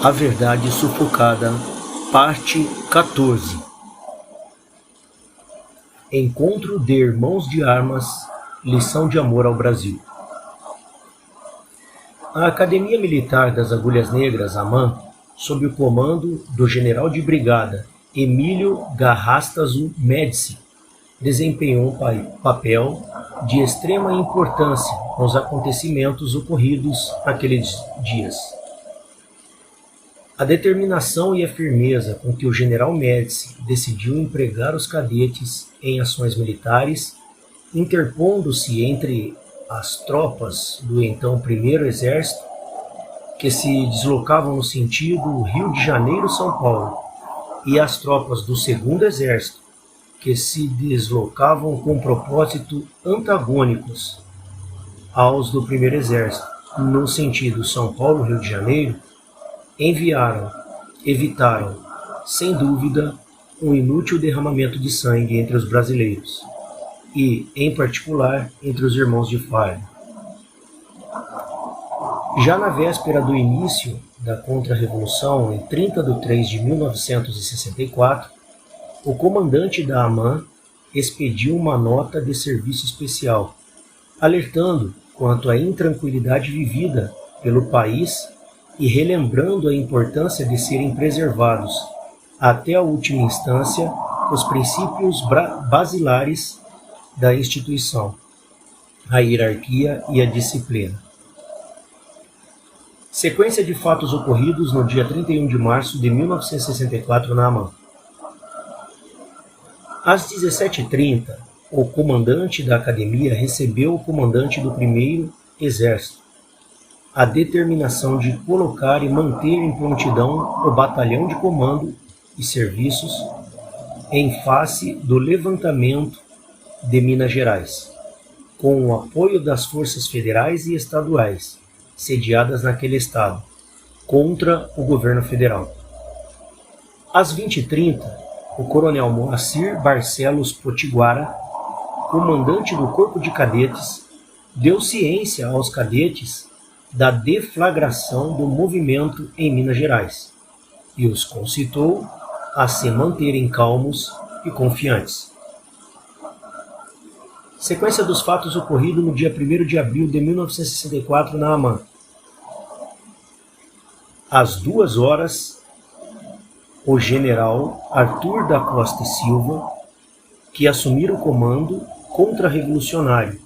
A Verdade Sufocada, Parte 14. Encontro de Irmãos de Armas, Lição de Amor ao Brasil. A Academia Militar das Agulhas Negras, AMAN, sob o comando do general de brigada Emílio Garrastazu Médici, desempenhou um papel de extrema importância nos acontecimentos ocorridos naqueles dias. A determinação e a firmeza com que o general Médici decidiu empregar os cadetes em ações militares, interpondo-se entre as tropas do então Primeiro Exército, que se deslocavam no sentido Rio de Janeiro-São Paulo, e as tropas do Segundo Exército, que se deslocavam com propósito antagônicos aos do Primeiro Exército, no sentido São Paulo-Rio de Janeiro, evitaram, sem dúvida, um inútil derramamento de sangue entre os brasileiros e, em particular, entre os irmãos de farda. Já na véspera do início da Contra-Revolução, em 30 de 3 de 1964, o comandante da AMAN expediu uma nota de serviço especial, alertando quanto à intranquilidade vivida pelo país e relembrando a importância de serem preservados, até a última instância, os princípios basilares da instituição, a hierarquia e a disciplina. Sequência de fatos ocorridos no dia 31 de março de 1964 na AMAN. Às 17h30, o comandante da academia recebeu o comandante do Primeiro Exército a determinação de colocar e manter em prontidão o batalhão de comando e serviços em face do levantamento de Minas Gerais, com o apoio das forças federais e estaduais sediadas naquele estado, contra o governo federal. Às 20h30, o coronel Moacir Barcelos Potiguara, comandante do Corpo de Cadetes, deu ciência aos cadetes da deflagração do movimento em Minas Gerais e os concitou a se manterem calmos e confiantes. Sequência dos fatos ocorridos no dia 1º de abril de 1964 na AMAN. Às 2h, o general Arthur da Costa e Silva, que assumira o comando contra-revolucionário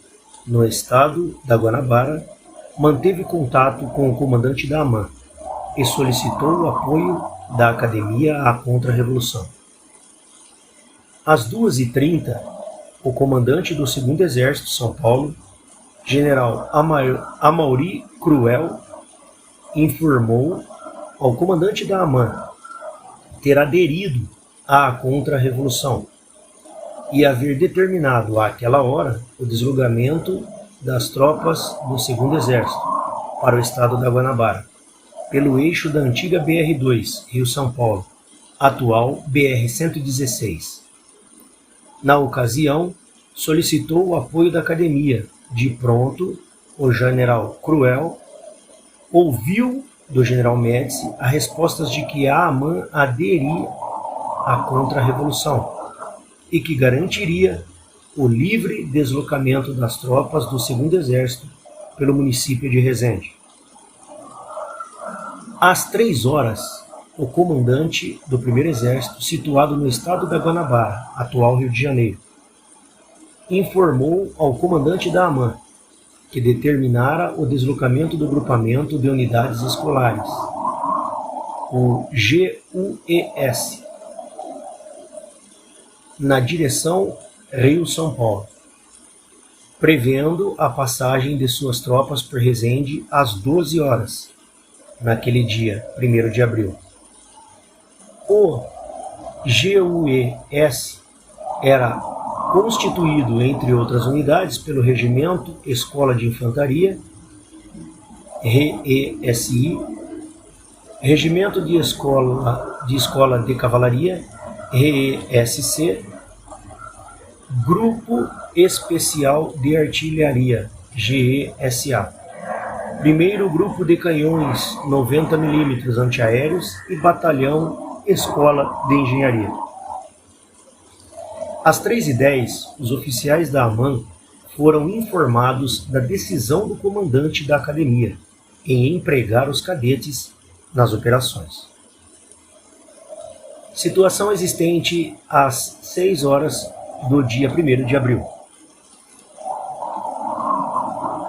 no estado da Guanabara, manteve contato com o comandante da AMAN e solicitou o apoio da academia à contra-revolução. Às 2h30, o comandante do Segundo Exército, São Paulo, general Amaury Cruel, informou ao comandante da AMAN ter aderido à contra-revolução e haver determinado àquela hora o deslogamento das tropas do Segundo Exército para o estado da Guanabara, pelo eixo da antiga BR-2, Rio-São Paulo, atual BR-116. Na ocasião, solicitou o apoio da academia. De pronto, o general Cruel ouviu do general Médici as respostas de que a AMAN aderia à contra-revolução e que garantiria o livre deslocamento das tropas do Segundo Exército pelo município de Resende. Às 3h, o comandante do Primeiro Exército, situado no estado da Guanabara, atual Rio de Janeiro, informou ao comandante da AMAN que determinara o deslocamento do grupamento de unidades escolares, o GUES, na direção Rio-São Paulo, prevendo a passagem de suas tropas por Resende às 12h, naquele dia, 1º de abril. O GUES era constituído, entre outras unidades, pelo Regimento Escola de Infantaria, RESI, Regimento de Escola de Cavalaria, RESC, Grupo Especial de Artilharia, GESA, Primeiro Grupo de Canhões 90 mm antiaéreos e Batalhão Escola de Engenharia. Às 3h10, os oficiais da AMAN foram informados da decisão do comandante da academia em empregar os cadetes nas operações. Situação existente às 6 horas do dia 1º de abril.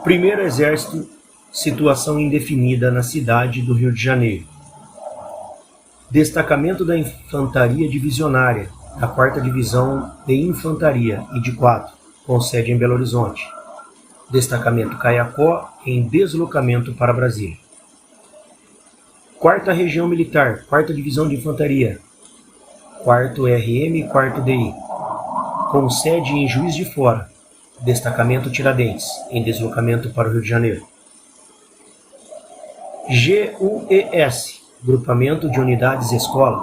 Primeiro Exército, situação indefinida na cidade do Rio de Janeiro. Destacamento da Infantaria Divisionária, da 4ª Divisão de Infantaria e de 4, com sede em Belo Horizonte. Destacamento Caiacó, em deslocamento para Brasília. 4ª Região Militar, 4ª Divisão de Infantaria, 4º RM e 4º DI, com sede em Juiz de Fora. Destacamento Tiradentes, em deslocamento para o Rio de Janeiro. GUES, Grupamento de Unidades Escola,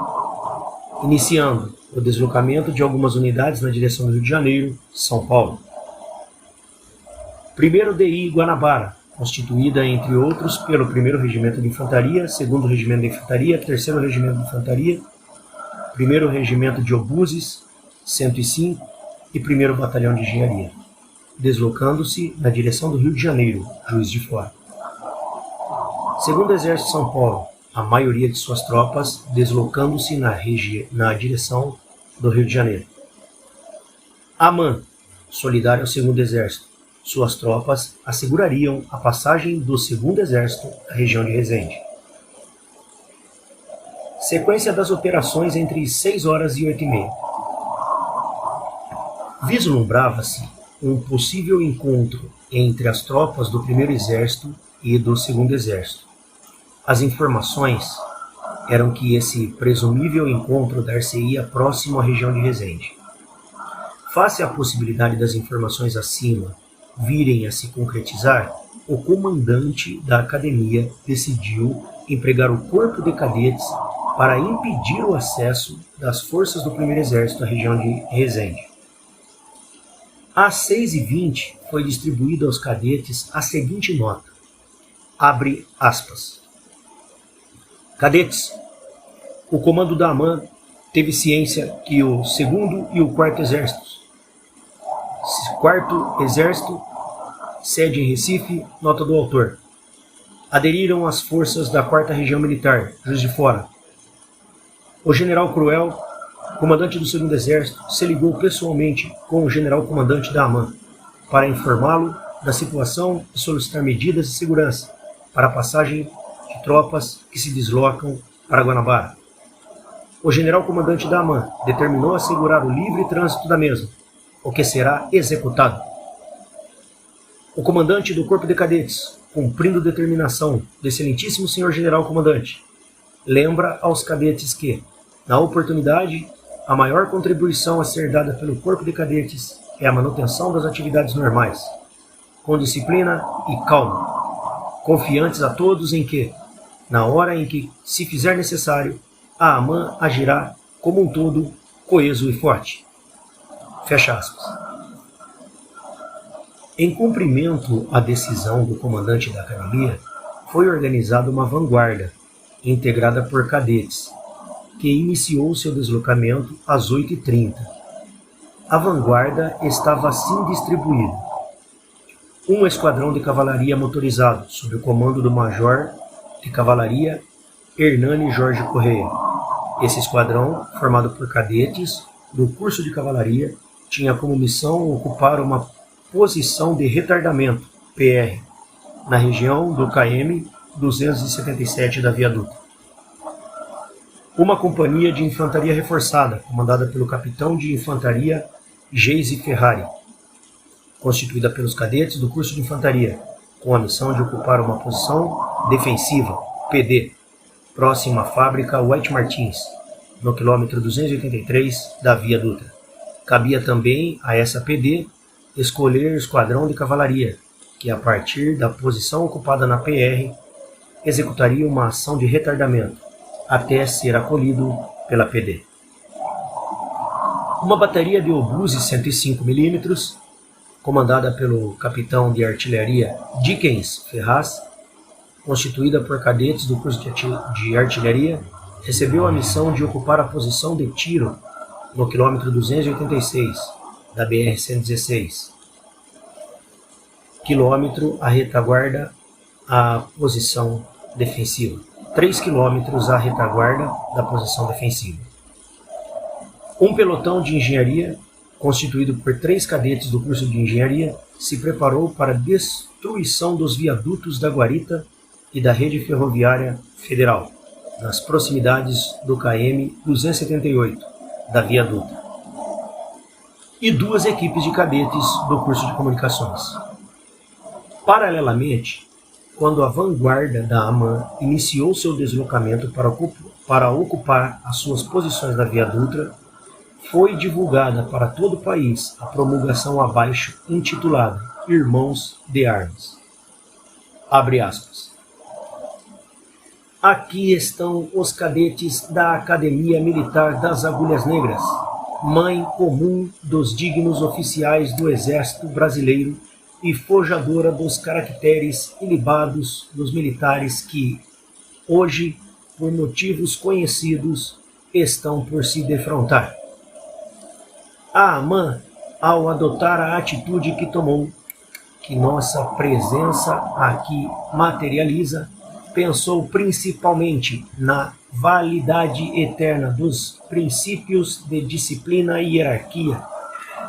iniciando o deslocamento de algumas unidades na direção do Rio de Janeiro, São Paulo. Primeiro DI Guanabara, constituída, entre outros, pelo 1º Regimento de Infantaria, 2º Regimento de Infantaria, 3º Regimento de Infantaria, 1º Regimento de Obuses, 105 e 1º Batalhão de Engenharia, deslocando-se na direção do Rio de Janeiro, Juiz de Fora. 2º Exército de São Paulo, a maioria de suas tropas deslocando-se na direção do Rio de Janeiro. AMAN, solidário ao 2º Exército, suas tropas assegurariam a passagem do 2º Exército à região de Resende. Sequência das operações entre 6 horas e 8h30. Vislumbrava-se um possível encontro entre as tropas do 1º Exército e do 2º Exército. As informações eram que esse presumível encontro dar-se-ia próximo à região de Resende. Face à possibilidade das informações acima virem a se concretizar, o comandante da academia decidiu empregar o corpo de cadetes para impedir o acesso das forças do 1º Exército à região de Resende. Às 6h20 foi distribuída aos cadetes a seguinte nota, abre aspas. Cadetes, o comando da AMAN teve ciência que o 2º e o 4º Exércitos, 4º Exército, sede em Recife, nota do autor, aderiram às forças da 4ª Região Militar, Juiz de Fora. O general Cruel, comandante do 2º Exército, se ligou pessoalmente com o general-comandante da AMAN para informá-lo da situação e solicitar medidas de segurança para a passagem de tropas que se deslocam para Guanabara. O general-comandante da AMAN determinou assegurar o livre trânsito da mesma, o que será executado. O comandante do Corpo de Cadetes, cumprindo determinação do excelentíssimo senhor general-comandante, lembra aos cadetes que, na oportunidade, a maior contribuição a ser dada pelo Corpo de Cadetes é a manutenção das atividades normais, com disciplina e calma, confiantes a todos em que, na hora em que se fizer necessário, a AMAN agirá como um todo coeso e forte. Fecha aspas. Em cumprimento à decisão do comandante da academia, foi organizada uma vanguarda, integrada por cadetes, que iniciou seu deslocamento às 8h30. A vanguarda estava assim distribuída. Um esquadrão de cavalaria motorizado, sob o comando do major de cavalaria Hernani Jorge Correia. Esse esquadrão, formado por cadetes do curso de cavalaria, tinha como missão ocupar uma posição de retardamento, PR, na região do KM 277 da Via Dutra. Uma companhia de infantaria reforçada, comandada pelo capitão de infantaria Geise Ferrari, constituída pelos cadetes do curso de infantaria, com a missão de ocupar uma posição defensiva, PD, próxima à fábrica White Martins, no quilômetro 283 da Via Dutra. Cabia também a essa PD escolher o esquadrão de cavalaria, que a partir da posição ocupada na PR, executaria uma ação de retardamento, até ser acolhido pela PD. Uma bateria de obuses 105 mm, comandada pelo capitão de artilharia Dickens Ferraz, constituída por cadetes do curso de artilharia, recebeu a missão de ocupar a posição de tiro no quilômetro 286 da BR-116, quilômetro a retaguarda à posição defensiva. 3 quilômetros à retaguarda da posição defensiva. Um pelotão de engenharia, constituído por 3 cadetes do curso de engenharia, se preparou para a destruição dos viadutos da Guarita e da rede ferroviária federal, nas proximidades do KM 278, da Via Dutra, e 2 equipes de cadetes do curso de comunicações. Paralelamente, quando a vanguarda da AMAN iniciou seu deslocamento para ocupar as suas posições na Via Dutra, foi divulgada para todo o país a promulgação abaixo intitulada Irmãos de Armas. Abre aspas. Aqui estão os cadetes da Academia Militar das Agulhas Negras, mãe comum dos dignos oficiais do Exército Brasileiro e forjadora dos caracteres ilibados dos militares que, hoje, por motivos conhecidos, estão por se defrontar. A AMAN, ao adotar a atitude que tomou, que nossa presença aqui materializa, pensou principalmente na validade eterna dos princípios de disciplina e hierarquia,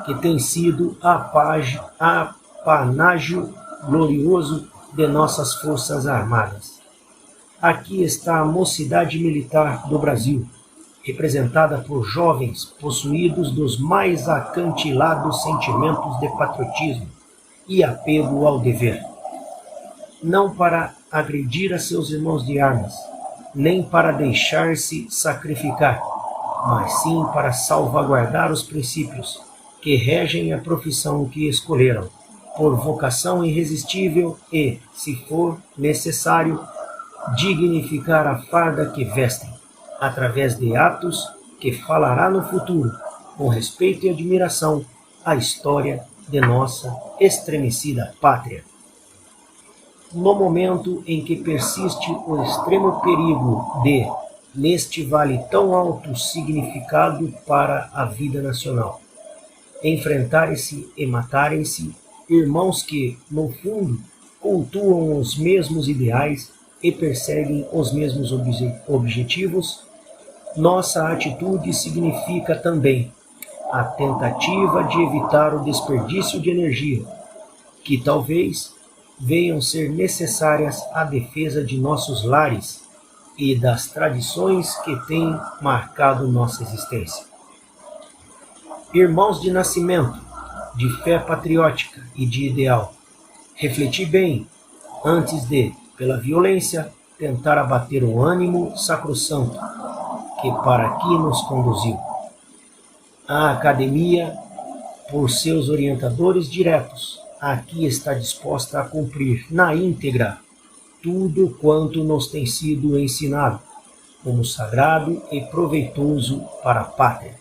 que tem sido apanágio glorioso de nossas Forças Armadas. Aqui está a mocidade militar do Brasil, representada por jovens possuídos dos mais acantilados sentimentos de patriotismo e apego ao dever. Não para agredir a seus irmãos de armas, nem para deixar-se sacrificar, mas sim para salvaguardar os princípios que regem a profissão que escolheram, por vocação irresistível e, se for necessário, dignificar a farda que vestem, através de atos que falará no futuro, com respeito e admiração, a história de nossa estremecida pátria. No momento em que persiste o extremo perigo de, neste vale tão alto significado para a vida nacional, enfrentarem-se e matarem-se irmãos que, no fundo, cultuam os mesmos ideais e perseguem os mesmos objetivos, nossa atitude significa também a tentativa de evitar o desperdício de energia, que talvez venham ser necessárias à defesa de nossos lares e das tradições que têm marcado nossa existência. Irmãos de nascimento, de fé patriótica e de ideal, refleti bem antes de, pela violência, tentar abater o ânimo sacrossanto que para aqui nos conduziu. A Academia, por seus orientadores diretos, aqui está disposta a cumprir na íntegra tudo quanto nos tem sido ensinado, como sagrado e proveitoso para a pátria.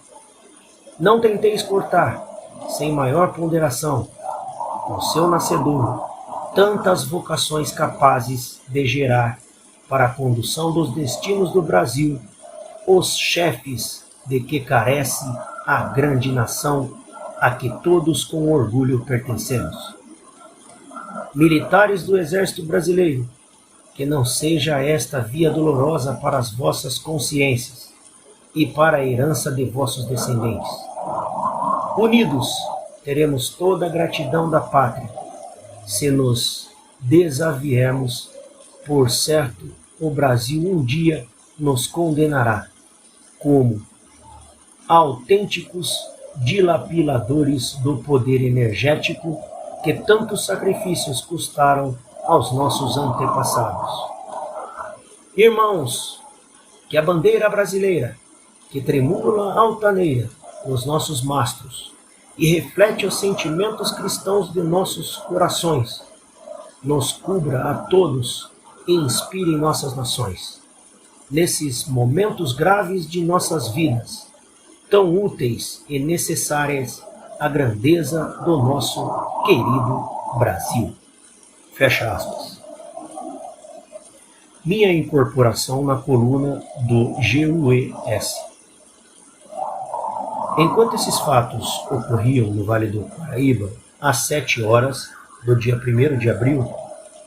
Não tenteis cortar, sem maior ponderação, no seu nascedouro, tantas vocações capazes de gerar, para a condução dos destinos do Brasil, os chefes de que carece a grande nação a que todos com orgulho pertencemos. Militares do Exército Brasileiro, que não seja esta via dolorosa para as vossas consciências e para a herança de vossos descendentes. Unidos, teremos toda a gratidão da pátria, se nos desaviermos, por certo, o Brasil um dia nos condenará, como autênticos dilapiladores do poder energético que tantos sacrifícios custaram aos nossos antepassados. Irmãos, que a bandeira brasileira, que tremula altaneira nos nossos mastros e reflete os sentimentos cristãos de nossos corações, nos cubra a todos e inspire nossas nações, nesses momentos graves de nossas vidas, tão úteis e necessárias à grandeza do nosso querido Brasil. Fecha aspas. minha incorporação na coluna do GUES. Enquanto esses fatos ocorriam no Vale do Paraíba, às 7 horas do dia 1º de abril,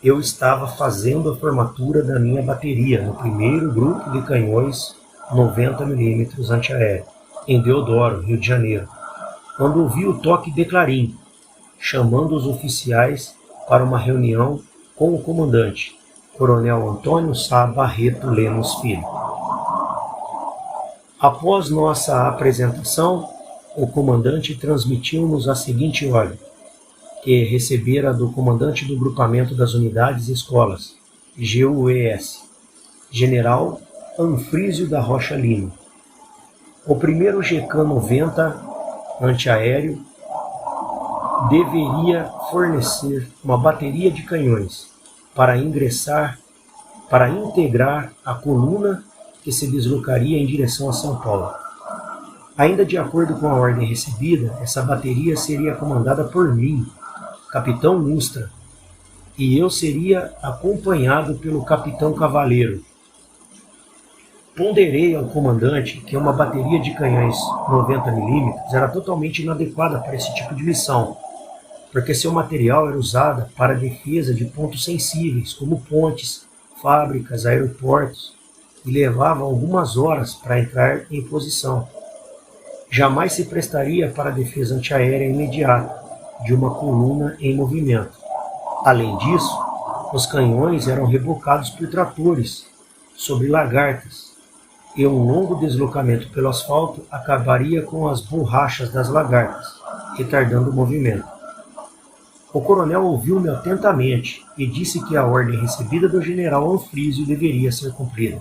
eu estava fazendo a formatura da minha bateria no primeiro grupo de canhões 90 mm antiaéreo, em Deodoro, Rio de Janeiro, quando ouvi o toque de clarim, chamando os oficiais para uma reunião com o comandante, Coronel Antônio Sá Barreto Lemos Filho. Após nossa apresentação, o comandante transmitiu-nos a seguinte ordem, que recebera do comandante do grupamento das unidades e escolas, GUES, General Anfrísio da Rocha Lima. O primeiro GK-90 antiaéreo deveria fornecer uma bateria de canhões para integrar a coluna que se deslocaria em direção a São Paulo. Ainda de acordo com a ordem recebida, essa bateria seria comandada por mim, Capitão Ustra, e eu seria acompanhado pelo Capitão Cavaleiro. Ponderei ao comandante que uma bateria de canhões 90 mm era totalmente inadequada para esse tipo de missão, porque seu material era usado para a defesa de pontos sensíveis, como pontes, fábricas, aeroportos, e levava algumas horas para entrar em posição. Jamais se prestaria para a defesa antiaérea imediata de uma coluna em movimento. Além disso, os canhões eram rebocados por tratores sobre lagartas, e um longo deslocamento pelo asfalto acabaria com as borrachas das lagartas, retardando o movimento. O coronel ouviu-me atentamente e disse que a ordem recebida do general Anfrísio deveria ser cumprida.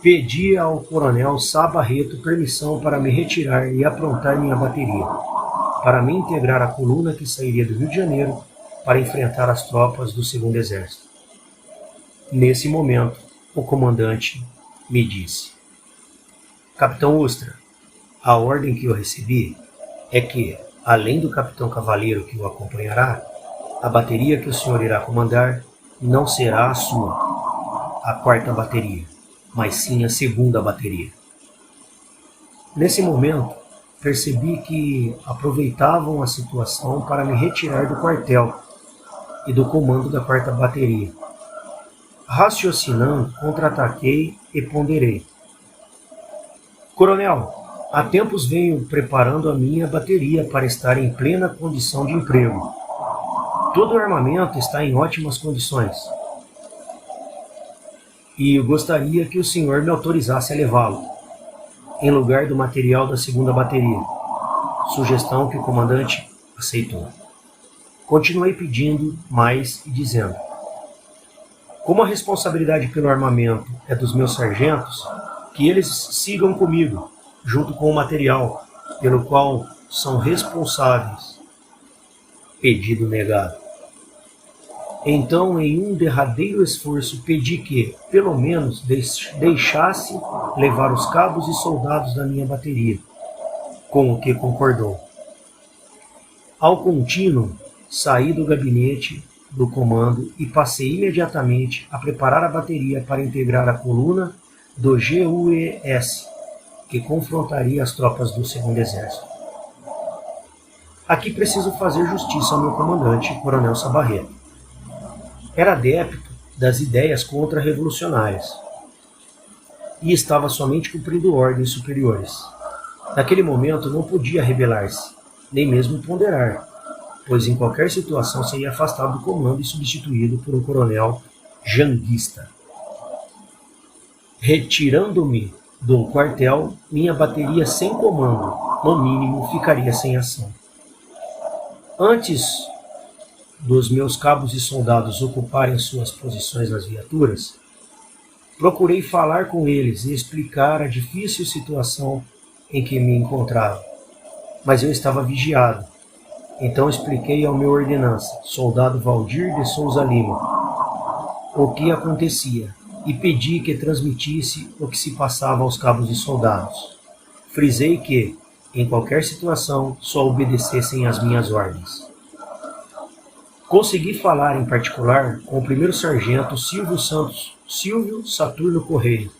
Pedi ao coronel Sá Barreto permissão para me retirar e aprontar minha bateria, para me integrar à coluna que sairia do Rio de Janeiro para enfrentar as tropas do 2º Exército. Nesse momento, o comandante me disse: Capitão Ustra, a ordem que eu recebi é que, além do Capitão Cavaleiro que o acompanhará, a bateria que o senhor irá comandar não será a sua, a 4ª bateria, mas sim a 2ª bateria. Nesse momento, percebi que aproveitavam a situação para me retirar do quartel e do comando da 4ª bateria. Raciocinando, contra-ataquei e ponderei. Coronel, há tempos venho preparando a minha bateria para estar em plena condição de emprego. Todo o armamento está em ótimas condições. E eu gostaria que o senhor me autorizasse a levá-lo, em lugar do material da 2ª bateria. Sugestão que o comandante aceitou. Continuei pedindo mais e dizendo: como a responsabilidade pelo armamento é dos meus sargentos, que eles sigam comigo, junto com o material, pelo qual são responsáveis. Pedido negado. Então, em um derradeiro esforço, pedi que, pelo menos, deixasse levar os cabos e soldados da minha bateria, com o que concordou. Ao contínuo, saí do gabinete do comando e passei imediatamente a preparar a bateria para integrar a coluna do GUES, que confrontaria as tropas do 2º Exército. Aqui preciso fazer justiça ao meu comandante, Coronel Sá Barreto. Era adepto das ideias contra-revolucionárias e estava somente cumprindo ordens superiores. Naquele momento não podia rebelar-se, nem mesmo ponderar, pois em qualquer situação seria afastado do comando e substituído por um coronel janguista. Retirando-me do quartel, minha bateria sem comando, no mínimo, ficaria sem ação. Antes dos meus cabos e soldados ocuparem suas posições nas viaturas, procurei falar com eles e explicar a difícil situação em que me encontrava, mas eu estava vigiado. Então expliquei ao meu ordenança, soldado Valdir de Souza Lima, o que acontecia e pedi que transmitisse o que se passava aos cabos e soldados. Frisei que, em qualquer situação, só obedecessem às minhas ordens. Consegui falar em particular com o primeiro sargento Silvio Saturno Correia,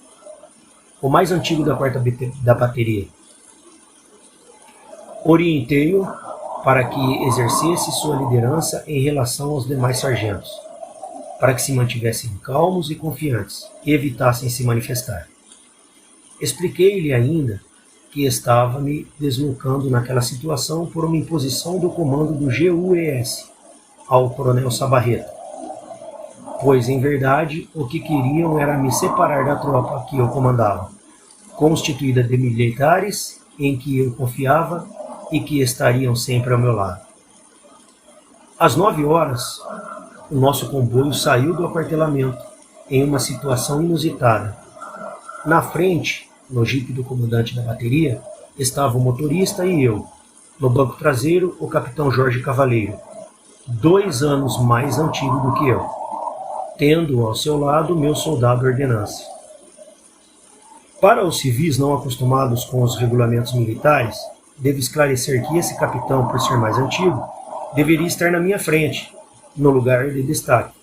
o mais antigo da bateria. Orientei-o para que exercesse sua liderança em relação aos demais sargentos, para que se mantivessem calmos e confiantes e evitassem se manifestar. Expliquei-lhe ainda que estava me deslocando naquela situação por uma imposição do comando do GUES ao coronel Sabarreta, pois, em verdade, o que queriam era me separar da tropa que eu comandava, constituída de militares em que eu confiava e que estariam sempre ao meu lado. Às 9 horas, o nosso comboio saiu do aquartelamento em uma situação inusitada. Na frente, no jipe do comandante da bateria, estava o motorista e eu. No banco traseiro, o capitão Jorge Cavaleiro, 2 anos mais antigo do que eu, tendo ao seu lado meu soldado ordenança. Para os civis não acostumados com os regulamentos militares, devo esclarecer que esse capitão, por ser mais antigo, deveria estar na minha frente, no lugar de destaque.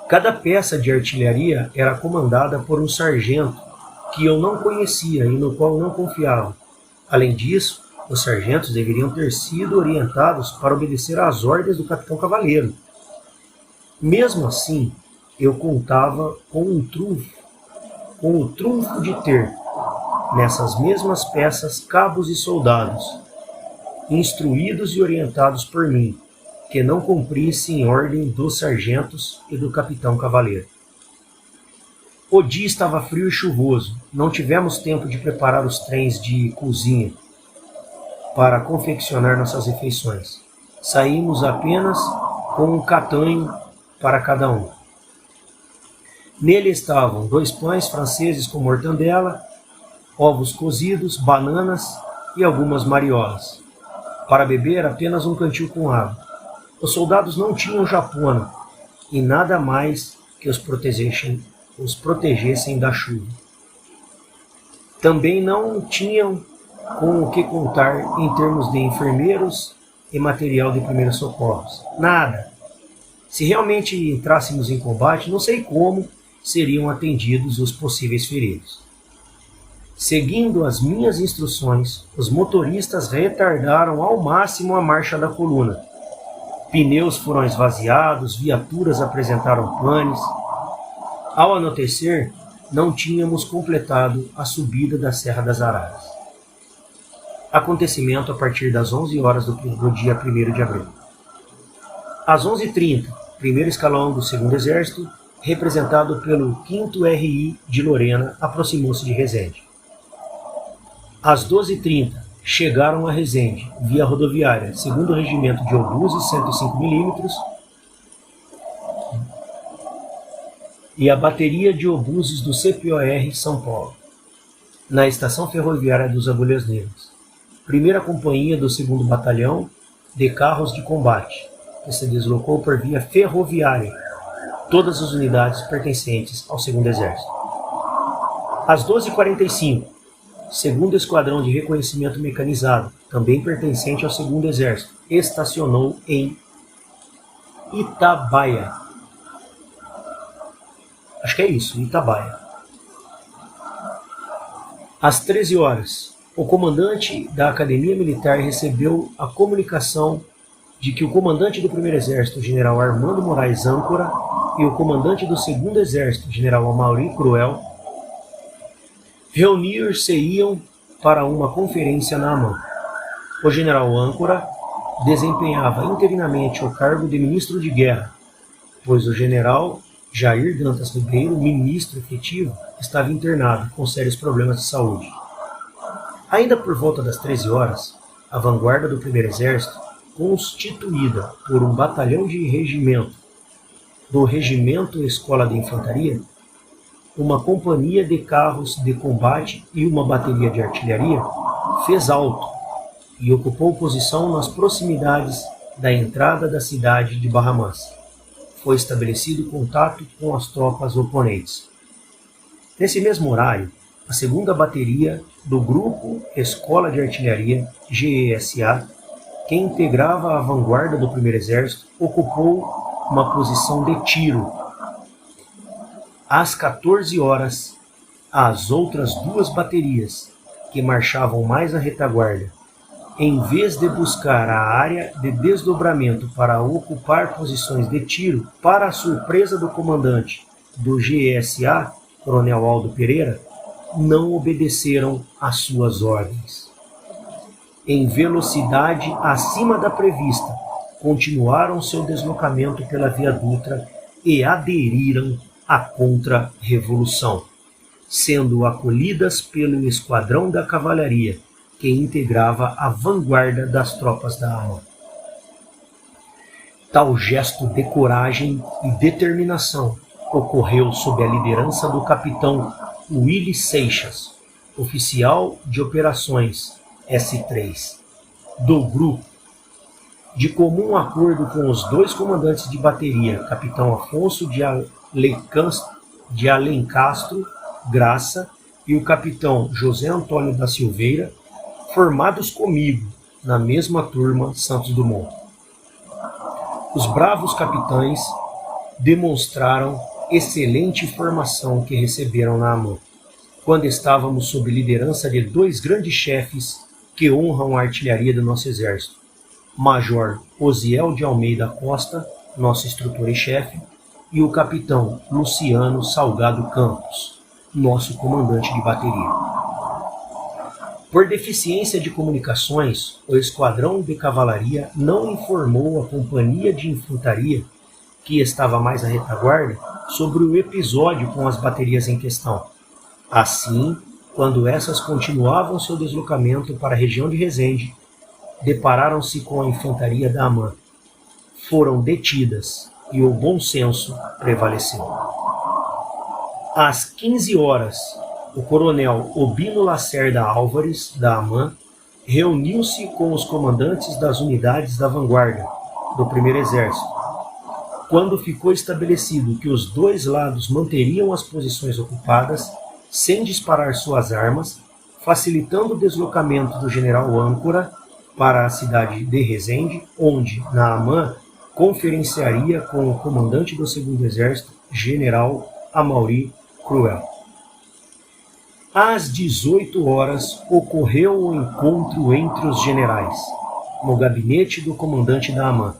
Cada peça de artilharia era comandada por um sargento que eu não conhecia e no qual não confiava. Além disso, os sargentos deveriam ter sido orientados para obedecer às ordens do capitão Cavaleiro. Mesmo assim, eu contava com o trunfo de ter, nessas mesmas peças, cabos e soldados, instruídos e orientados por mim, que não cumprissem ordem dos sargentos e do capitão Cavaleiro. O dia estava frio e chuvoso. Não tivemos tempo de preparar os trens de cozinha para confeccionar nossas refeições. Saímos apenas com um catanho para cada um. Nele estavam 2 pães franceses com mortandela, ovos cozidos, bananas e algumas mariolas. Para beber, apenas um cantil com água. Os soldados não tinham japona e nada mais que os protegessem da chuva. Também não tinham com o que contar em termos de enfermeiros e material de primeiros socorros. Nada. Se realmente entrássemos em combate, não sei como seriam atendidos os possíveis feridos. Seguindo as minhas instruções, os motoristas retardaram ao máximo a marcha da coluna. Pneus foram esvaziados, viaturas apresentaram panes. Ao anoitecer, não tínhamos completado a subida da Serra das Araras. Acontecimento a partir das 11 horas do dia 1º de abril. Às 11h30, primeiro escalão do 2º Exército, representado pelo 5º RI de Lorena, aproximou-se de Resende. Às 12h30, chegaram a Resende, via rodoviária, 2º Regimento de Obuses, 105 mm, e a bateria de obuses do CPOR São Paulo, na estação ferroviária dos Agulhas Negras. Primeira companhia do 2º Batalhão de Carros de Combate, que se deslocou por via ferroviária, todas as unidades pertencentes ao 2º Exército. Às 12h45, 2º Esquadrão de Reconhecimento Mecanizado, também pertencente ao 2º Exército, estacionou em Itabaia. Acho que é isso, Itabaia. Às 13 horas, o comandante da Academia Militar recebeu a comunicação de que o comandante do 1º Exército, general Armando Moraes Âncora, e o comandante do 2º Exército, general Amaury Cruel, reunir-se-iam para uma conferência na AMAN. O general Âncora desempenhava interinamente o cargo de ministro de guerra, pois o general Jair Dantas Ribeiro, ministro efetivo, estava internado com sérios problemas de saúde. Ainda por volta das 13 horas, a vanguarda do 1º Exército, constituída por um batalhão de regimento do Regimento Escola de Infantaria, uma companhia de carros de combate e uma bateria de artilharia, fez alto e ocupou posição nas proximidades da entrada da cidade de Barra Mansa. Foi estabelecido contato com as tropas oponentes. Nesse mesmo horário, a 2ª Bateria do Grupo Escola de Artilharia, GESA, que integrava a vanguarda do primeiro exército, ocupou uma posição de tiro. Às 14 horas, as outras duas baterias, que marchavam mais à retaguarda, em vez de buscar a área de desdobramento para ocupar posições de tiro, para a surpresa do comandante do GSA, Coronel Aldo Pereira, não obedeceram às suas ordens. Em velocidade acima da prevista, continuaram seu deslocamento pela Via Dutra e aderiram à contra-revolução, sendo acolhidas pelo esquadrão da cavalaria, que integrava a vanguarda das tropas da AMAN. Tal gesto de coragem e determinação ocorreu sob a liderança do capitão Willy Seixas, oficial de operações S3, do grupo, de comum acordo com os dois comandantes de bateria, capitão Afonso de Alencastro Graça e o capitão José Antônio da Silveira, formados comigo na mesma turma Santos Dumont. Os bravos capitães demonstraram excelente formação que receberam na AMAN, quando estávamos sob liderança de dois grandes chefes que honram a artilharia do nosso exército, Major Osiel de Almeida Costa, nosso instrutor e chefe, e o capitão Luciano Salgado Campos, nosso comandante de bateria. Por deficiência de comunicações, o esquadrão de cavalaria não informou a companhia de infantaria, que estava mais à retaguarda, sobre o episódio com as baterias em questão. Assim, quando essas continuavam seu deslocamento para a região de Resende, depararam-se com a infantaria da AMAN. Foram detidas e o bom senso prevaleceu. Às 15 horas, o coronel Obino Lacerda Álvares, da AMAN, reuniu-se com os comandantes das unidades da vanguarda do primeiro exército. Quando ficou estabelecido que os dois lados manteriam as posições ocupadas, sem disparar suas armas, facilitando o deslocamento do general Âncora para a cidade de Resende, onde, na AMAN, conferenciaria com o comandante do segundo exército, general Amaury Cruel. Às 18 horas, ocorreu o encontro entre os generais, no gabinete do comandante da AMAN.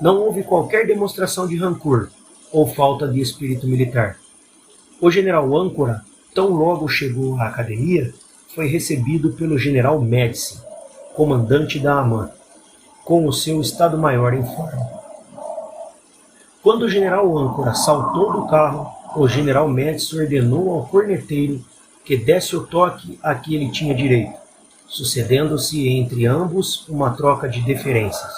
Não houve qualquer demonstração de rancor ou falta de espírito militar. O general Âncora, tão logo chegou à academia, foi recebido pelo general Médici, comandante da AMAN, com o seu Estado-Maior em forma. Quando o general Âncora saltou do carro, o general Médici ordenou ao corneteiro que desse o toque a que ele tinha direito, sucedendo-se entre ambos uma troca de deferências,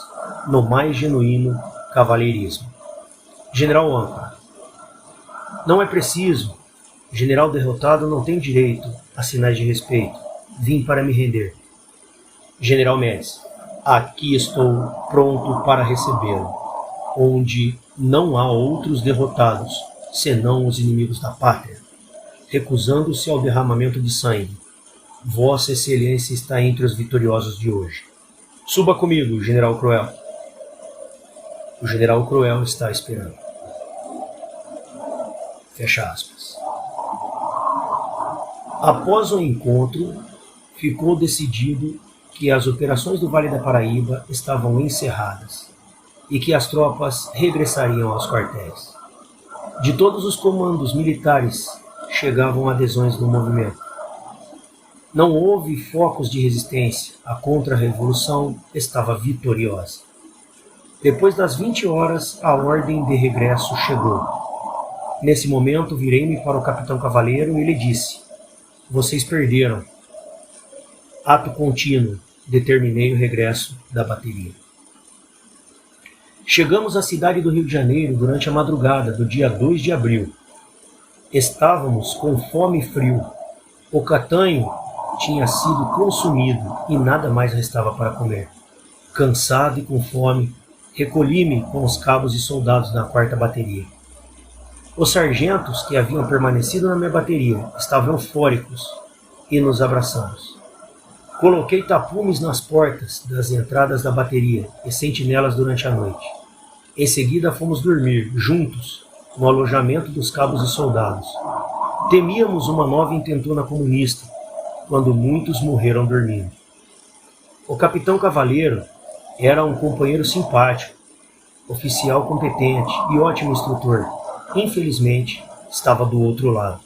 no mais genuíno cavalheirismo. General Âncora: não é preciso. General derrotado não tem direito a sinais de respeito. Vim para me render. General Médici: aqui estou pronto para recebê-lo, onde não há outros derrotados, senão os inimigos da pátria, recusando-se ao derramamento de sangue. Vossa Excelência está entre os vitoriosos de hoje. Suba comigo, General Cruel. O General Cruel está esperando. Fecha aspas. Após o encontro, ficou decidido que as operações do Vale da Paraíba estavam encerradas e que as tropas regressariam aos quartéis. De todos os comandos militares chegavam adesões do movimento. Não houve focos de resistência, a contra-revolução estava vitoriosa. Depois das 20 horas, a ordem de regresso chegou. Nesse momento, virei-me para o capitão Cavaleiro e lhe disse: vocês perderam. Ato contínuo, determinei o regresso da bateria. Chegamos à cidade do Rio de Janeiro durante a madrugada do dia 2 de abril. Estávamos com fome e frio. O catanho tinha sido consumido e nada mais restava para comer. Cansado e com fome, recolhi-me com os cabos e soldados da 4ª bateria. Os sargentos que haviam permanecido na minha bateria estavam eufóricos e nos abraçamos. Coloquei tapumes nas portas das entradas da bateria e sentinelas durante a noite. Em seguida fomos dormir, juntos, no alojamento dos cabos e soldados. Temíamos uma nova intentona comunista, quando muitos morreram dormindo. O capitão Cavaleiro era um companheiro simpático, oficial competente e ótimo instrutor. Infelizmente, estava do outro lado.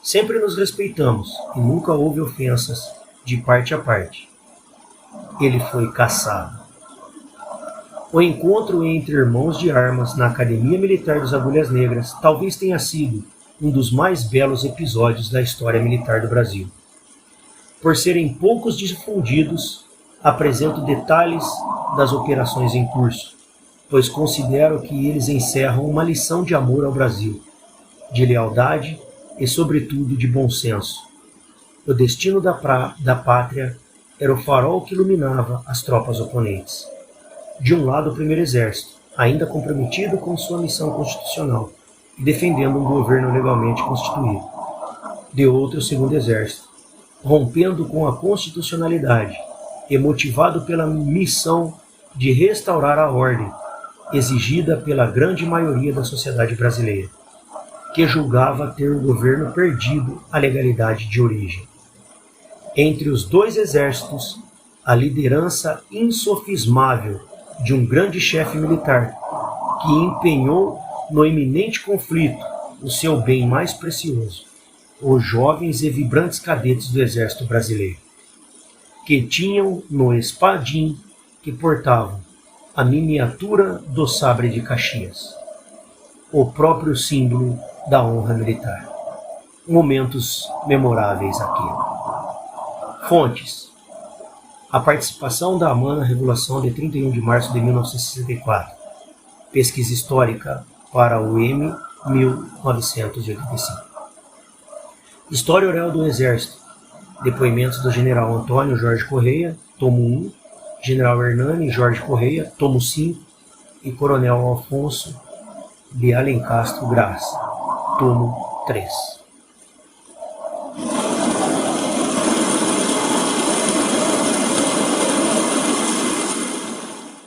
Sempre nos respeitamos e nunca houve ofensas de parte a parte. Ele foi caçado. O encontro entre irmãos de armas na Academia Militar dos Agulhas Negras talvez tenha sido um dos mais belos episódios da história militar do Brasil. Por serem poucos difundidos, apresento detalhes das operações em curso, pois considero que eles encerram uma lição de amor ao Brasil, de lealdade e, sobretudo, de bom senso. O destino da pátria era o farol que iluminava as tropas oponentes. De um lado, o primeiro exército, ainda comprometido com sua missão constitucional e defendendo um governo legalmente constituído. De outro, o segundo exército, rompendo com a constitucionalidade e motivado pela missão de restaurar a ordem exigida pela grande maioria da sociedade brasileira, que julgava ter o governo perdido a legalidade de origem. Entre os dois exércitos, a liderança insofismável de um grande chefe militar, que empenhou no iminente conflito o seu bem mais precioso, os jovens e vibrantes cadetes do Exército Brasileiro, que tinham no espadim que portavam a miniatura do sabre de Caxias, o próprio símbolo da honra militar. Momentos memoráveis aqui. Fontes: a participação da AMAN na Revolução de 31 de março de 1964. Pesquisa histórica para o M. 1985. História Oral do Exército. Depoimentos do General Antônio Jorge Correia, tomo 1, General Hernani Jorge Correia, tomo 5, e Coronel Alfonso de Alencastro Graça, tomo 3.